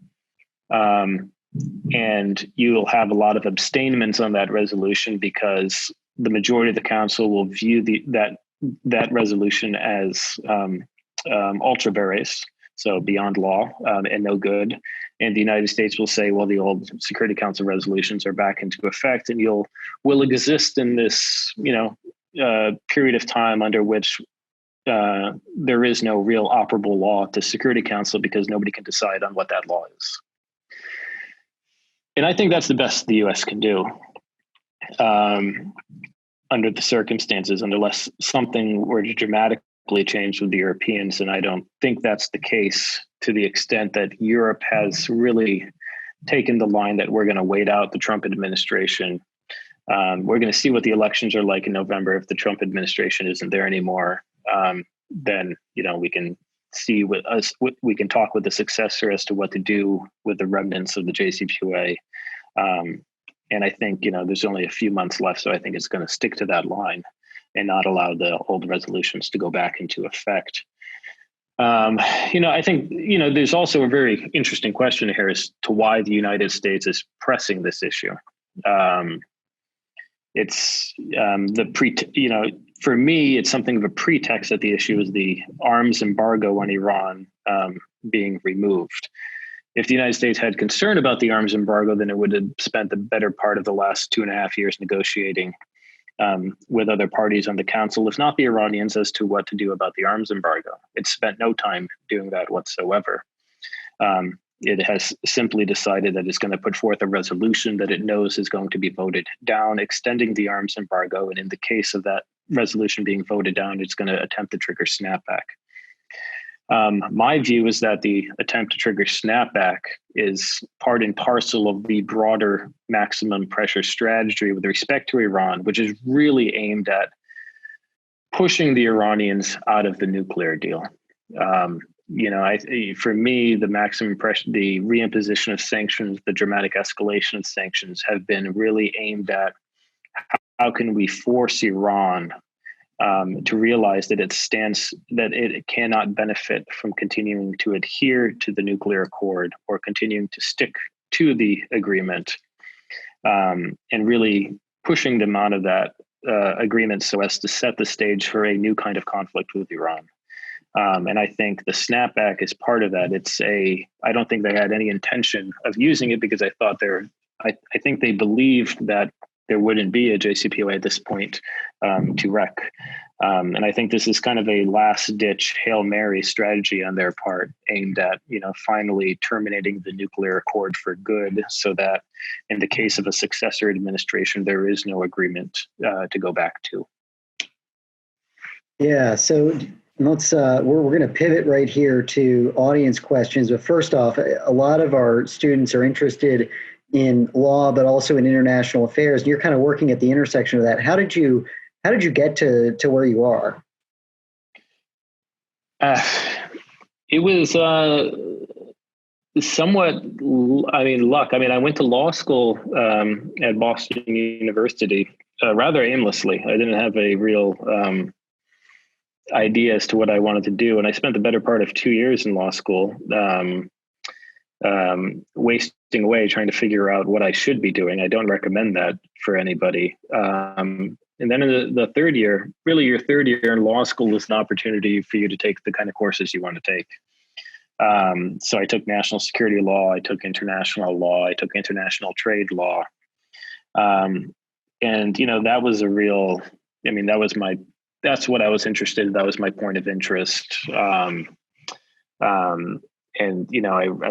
and you'll have a lot of abstainments on that resolution because the majority of the council will view that resolution as ultra vires, so beyond law and no good. And the United States will say, well, the old Security Council resolutions are back into effect, and will exist in this period of time under which there is no real operable law to Security Council because nobody can decide on what that law is. And I think that's the best the U.S. can do under the circumstances, unless something were to dramatically changed with the Europeans, and I don't think that's the case to the extent that Europe has really taken the line that we're going to wait out the Trump administration. We're going to see what the elections are like in November. If the Trump administration isn't there anymore, then we can see we can talk with the successor as to what to do with the remnants of the JCPOA. And I think there's only a few months left, so I think it's going to stick to that line and not allow the old resolutions to go back into effect. I think there's also a very interesting question here as to why the United States is pressing this issue. It's for me, it's something of a pretext that the issue is the arms embargo on Iran being removed. If the United States had concern about the arms embargo, then it would have spent the better part of the last 2.5 years negotiating with other parties on the council, if not the Iranians, as to what to do about the arms embargo. It spent no time doing that whatsoever. It has simply decided that it's going to put forth a resolution that it knows is going to be voted down, extending the arms embargo. And in the case of that resolution being voted down, it's going to attempt to trigger snapback. My view is that the attempt to trigger snapback is part and parcel of the broader maximum pressure strategy with respect to Iran, which is really aimed at pushing the Iranians out of the nuclear deal. For me, the maximum pressure, the reimposition of sanctions, the dramatic escalation of sanctions have been really aimed at how can we force Iran to realize that it cannot benefit from continuing to adhere to the nuclear accord or continuing to stick to the agreement, and really pushing them out of that agreement so as to set the stage for a new kind of conflict with Iran. And I think the snapback is part of that. I don't think they had any intention of using it because I think they believed that there wouldn't be a JCPOA at this point to wreck. And I think this is kind of a last-ditch Hail Mary strategy on their part, aimed at finally terminating the nuclear accord for good, so that in the case of a successor administration, there is no agreement to go back to. Yeah, so let's we're going to pivot right here to audience questions. But first off, a lot of our students are interested in law, but also in international affairs. And you're kind of working at the intersection of that. How did you get to where you are? It was somewhat, luck. I went to law school at Boston University rather aimlessly. I didn't have a real idea as to what I wanted to do. And I spent the better part of 2 years in law school, wasting away trying to figure out what I should be doing. I don't recommend that for anybody. And then in the third year, really your third year in law school is an opportunity for you to take the kind of courses you want to take. So I took national security law, I took international law, I took international trade law. And, that was that's what I was interested in. That was my point of interest. I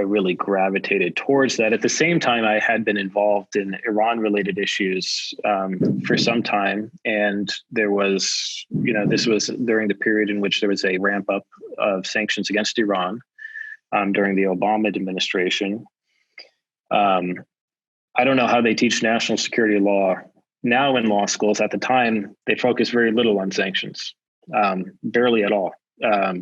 really gravitated towards that. At the same time, I had been involved in Iran-related issues for some time, and there was, this was during the period in which there was a ramp up of sanctions against Iran during the Obama administration. I don't know how they teach national security law now in law schools. At the time, they focused very little on sanctions, barely at all.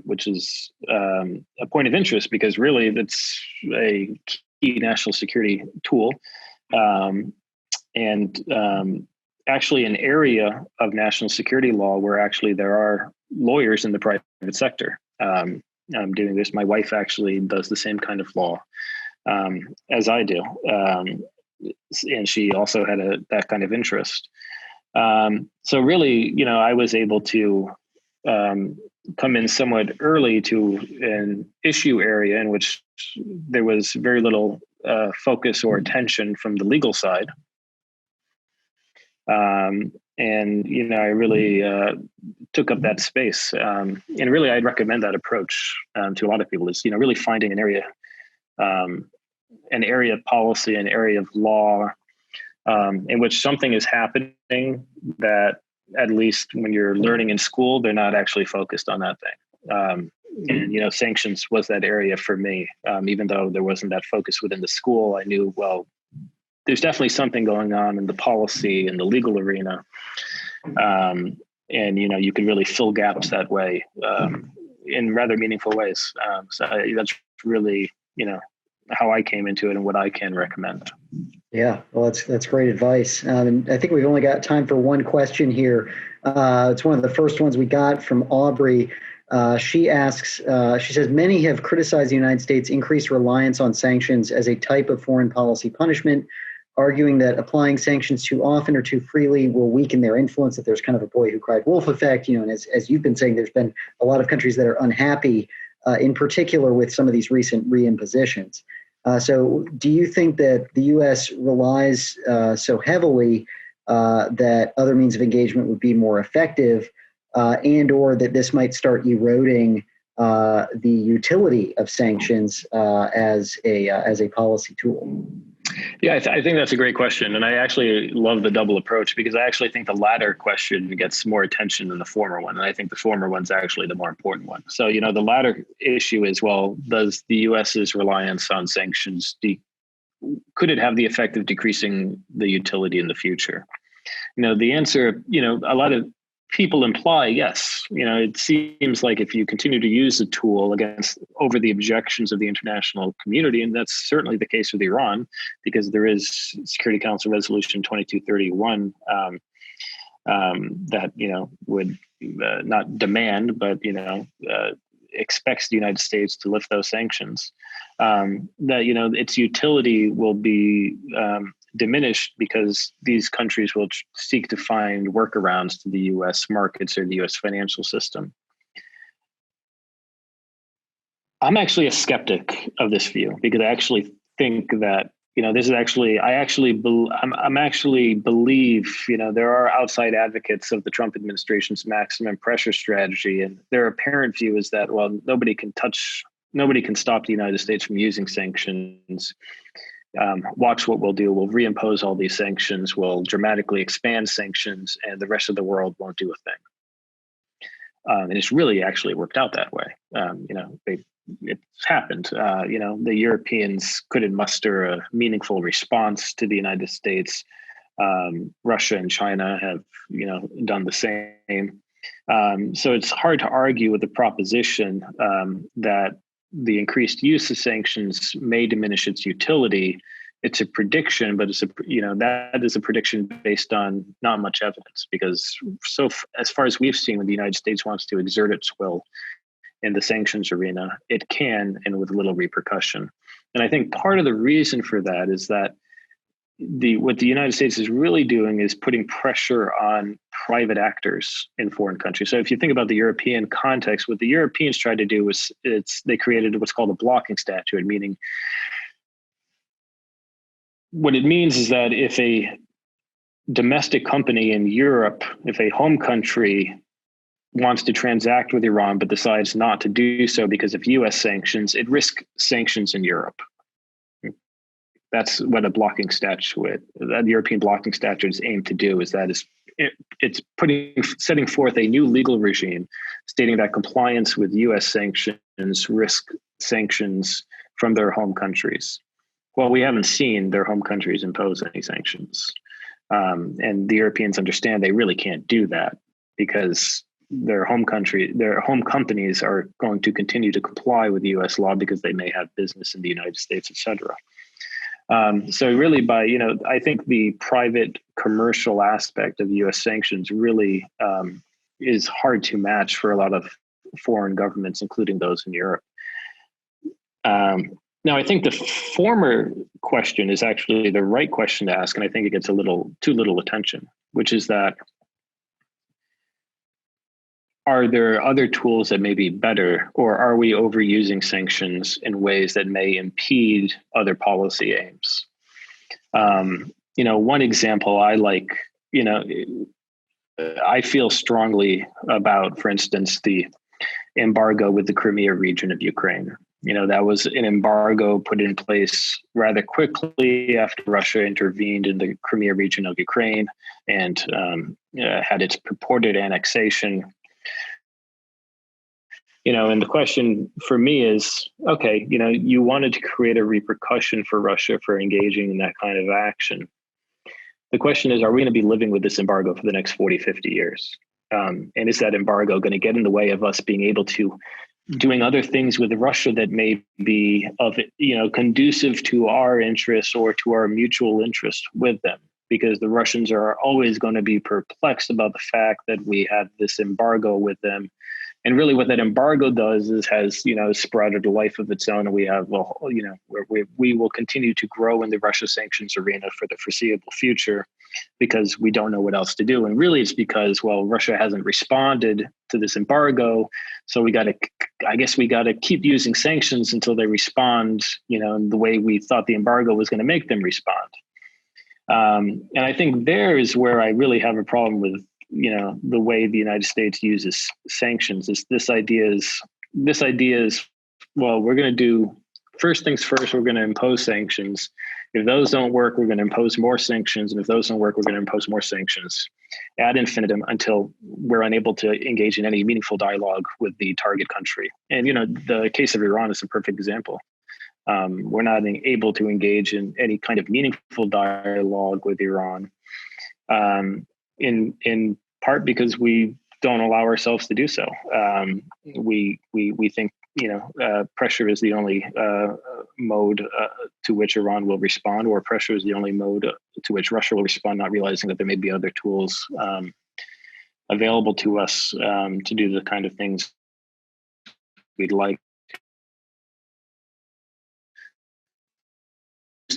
Which is a point of interest because really that's a key national security tool, and actually an area of national security law where actually there are lawyers in the private sector. I'm doing this. My wife actually does the same kind of law as I do, and she also had that kind of interest. So really, I was able to come in somewhat early to an issue area in which there was very little focus or attention from the legal side. I really took up that space. And really, I'd recommend that approach to a lot of people is, really finding an area of policy, an area of law in which something is happening that at least when you're learning in school, they're not actually focused on that thing. And sanctions was that area for me. Even though there wasn't that focus within the school, I knew, well, there's definitely something going on in the policy and the legal arena. And you can really fill gaps that way in rather meaningful ways. That's really, how I came into it and what I can recommend. Yeah, well, that's great advice. And I think we've only got time for one question here. It's one of the first ones we got from Aubrey. She asks, she says, many have criticized the United States' increased reliance on sanctions as a type of foreign policy punishment, arguing that applying sanctions too often or too freely will weaken their influence, that there's kind of a boy who cried wolf effect. And as you've been saying, there's been a lot of countries that are unhappy, in particular with some of these recent reimpositions. So do you think that the U.S. relies so heavily that other means of engagement would be more effective, and or that this might start eroding the utility of sanctions as a policy tool? Yeah, I think that's a great question. And I actually love the double approach, because I actually think the latter question gets more attention than the former one. And I think the former one's actually the more important one. So, the latter issue is, well, does the US's reliance on sanctions, could it have the effect of decreasing the utility in the future? The answer, a lot of people imply yes. It seems like if you continue to use the tool over the objections of the international community, and that's certainly the case with Iran, because there is Security Council Resolution 2231 that would not demand, but expects the United States to lift those sanctions. That its utility will be diminished because these countries will seek to find workarounds to the U.S. markets or the U.S. financial system. I'm actually a skeptic of this view, because I actually think that this is actually I'm actually believe there are outside advocates of the Trump administration's maximum pressure strategy, and their apparent view is that, well, nobody can stop the United States from using sanctions. Watch what we'll do. We'll reimpose all these sanctions. We'll dramatically expand sanctions, and the rest of the world won't do a thing. And it's really actually worked out that way. It's happened. The Europeans couldn't muster a meaningful response to the United States. Russia and China have, done the same. So it's hard to argue with the proposition that the increased use of sanctions may diminish its utility. It's a prediction, but that is a prediction based on not much evidence, because as far as we've seen, when the United States wants to exert its will in the sanctions arena, it can, and with little repercussion. And I think part of the reason for that is that what the United States is really doing is putting pressure on private actors in foreign countries. So if you think about the European context, what the Europeans tried to do was they created what's called a blocking statute, meaning what it means is that if a domestic company in Europe, if a home country wants to transact with Iran but decides not to do so because of US sanctions, it risks sanctions in Europe. That's what a blocking statute, that European blocking statute is aimed to do, is that it's setting forth a new legal regime stating that compliance with US sanctions risk sanctions from their home countries. Well, we haven't seen their home countries impose any sanctions. And the Europeans understand they really can't do that, because their home companies are going to continue to comply with US law because they may have business in the United States, et cetera. So really I think the private commercial aspect of US sanctions really is hard to match for a lot of foreign governments, including those in Europe. Now, I think the former question is actually the right question to ask, and I think it gets too little attention, which is that, are there other tools that may be better, or are we overusing sanctions in ways that may impede other policy aims? One example I like, I feel strongly about, for instance, the embargo with the Crimea region of Ukraine. That was an embargo put in place rather quickly after Russia intervened in the Crimea region of Ukraine and had its purported annexation. And the question for me is, okay, you wanted to create a repercussion for Russia for engaging in that kind of action. The question is, are we going to be living with this embargo for the next 40, 50 years? And is that embargo going to get in the way of us being able to doing other things with Russia that may be conducive to our interests or to our mutual interest with them? Because the Russians are always going to be perplexed about the fact that we have this embargo with them. And really what that embargo does is has sprouted a life of its own. And we have, we will continue to grow in the Russia sanctions arena for the foreseeable future because we don't know what else to do. And really it's because, Russia hasn't responded to this embargo. So we got to keep using sanctions until they respond, in the way we thought the embargo was going to make them respond. And I think there is where I really have a problem with, the way the United States uses sanctions. Is this idea is, we're going to do first things first, we're going to impose sanctions. If those don't work, we're going to impose more sanctions. And if those don't work, we're going to impose more sanctions ad infinitum until we're unable to engage in any meaningful dialogue with the target country. And, the case of Iran is a perfect example. We're not able to engage in any kind of meaningful dialogue with Iran, in part because we don't allow ourselves to do so. We think pressure is the only mode to which Iran will respond, or pressure is the only mode to which Russia will respond, not realizing that there may be other tools available to us to do the kind of things we'd like.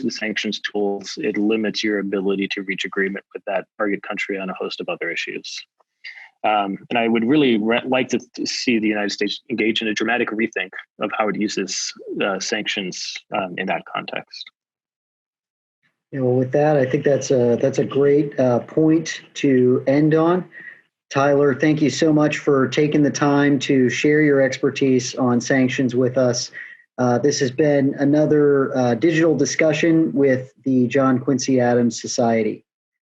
The sanctions tools, it limits your ability to reach agreement with that target country on a host of other issues. And I would really like to see the United States engage in a dramatic rethink of how it uses sanctions in that context. Yeah, well, with that, I think that's a great point to end on. Tyler, thank you so much for taking the time to share your expertise on sanctions with us. This has been another digital discussion with the John Quincy Adams Society.